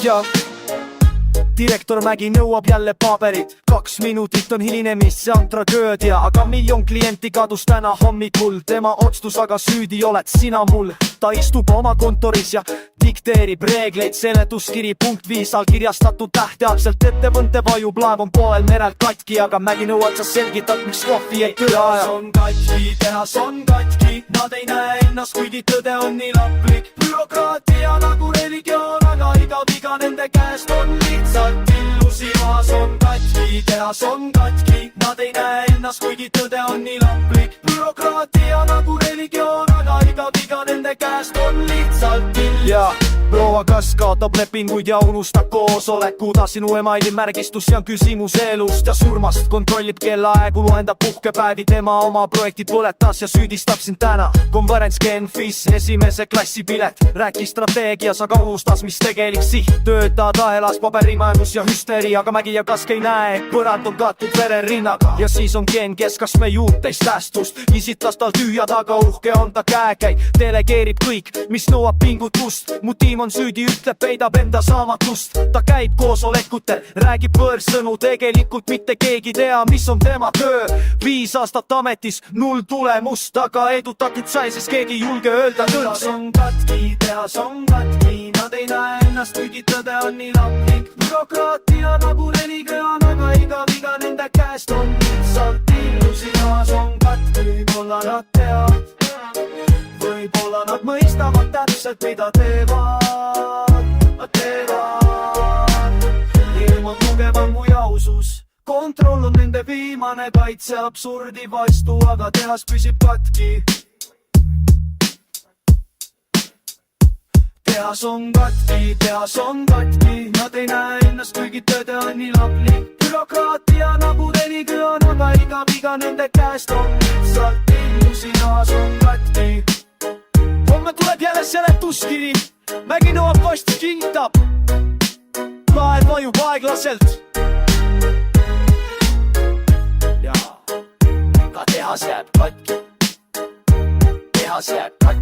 Ja direktor Mägi nõuab jälle paberit, 2 minutit on hilinemis, see on tragöödia, aga 1 000 000 klienti kadus täna hommikul, tema otsus aga süüdi oled sina mul. Ta istub oma kontoris ja dikteerib reegleid, seletuskiri punkt 5 allkirjastatud tähteakselt, ettevõtte vajub laev on poel merel katki, aga Mägi nõuad sa selgitad, miks kohvi ei tõe aja. on katki, tehas on katki, nad ei näe ennast, kuigi tõde on nii laplik. Bürokraatia nagu religioon, aga iga viga nende käest on lihtsalt illusioon. on katki, tehas on katki, nad ei näe ennast, kuigi tõde on nii laplik. Bürokraatia nagu religioon, aga iga viga nende käest on lihtsalt ja proua kas kaotab lepinguid ja unustab koosoleku, ta sinu emaili märgistus ja on küsimus elust ja surmast. Kontrollib kellaaegu, loendab puhkepäevi, tema oma projektid põletas ja süüdistab sind täna. Konverents Genfis, esimese klassi pilet, rääkis strateegias, aga unustas, mis tegelik siht. Töötad ahelas, paberimajandus ja hüsteeria, aga Mägi ja Kask ei näe, põrand on katud vererinnaga. Ja siis on Gen, kes kas me juurteist säästust, isitas tal tühja taga, uhke on ta käekäik, delegeerib kõik, mis nõuab pingutust. Mu tiim on süüdi, ütleb, peidab enda saamatust. Ta käib koosolekutel, räägib võõrsõnu, tegelikult mitte keegi tea, mis on tema töö. 5 aastat ametis, 0 tulemust, aga edutatud sai, sest keegi ei julge öelda tõrks. on katki, tehas on katki, nad ei näe ennast, kuigi tõde on nii laplik. Bürokraatia nagu religioon, aga iga viga nende käest on lihtsalt illusioon. on katki, võib-olla nad teavad, võib-olla nad mõistavad täpselt, mida teevad. Ilm on tugevam kui ausus, kontroll on nende viimane kaitse absurdi vastu, aga tehas püsib katki. tehas on katki, tehas on katki, nad ei näe ennast, kuigi tõde on nii laplik. Bürokraatia nagu religioon, aga iga viga nende käest on lihtsalt illusioon. on katki. homme tuleb jälle seletuskiri, Mägi nõuab posti kingitab, laev vajub aeglaselt ja ka tehas jääb katki, tehas jääb katki.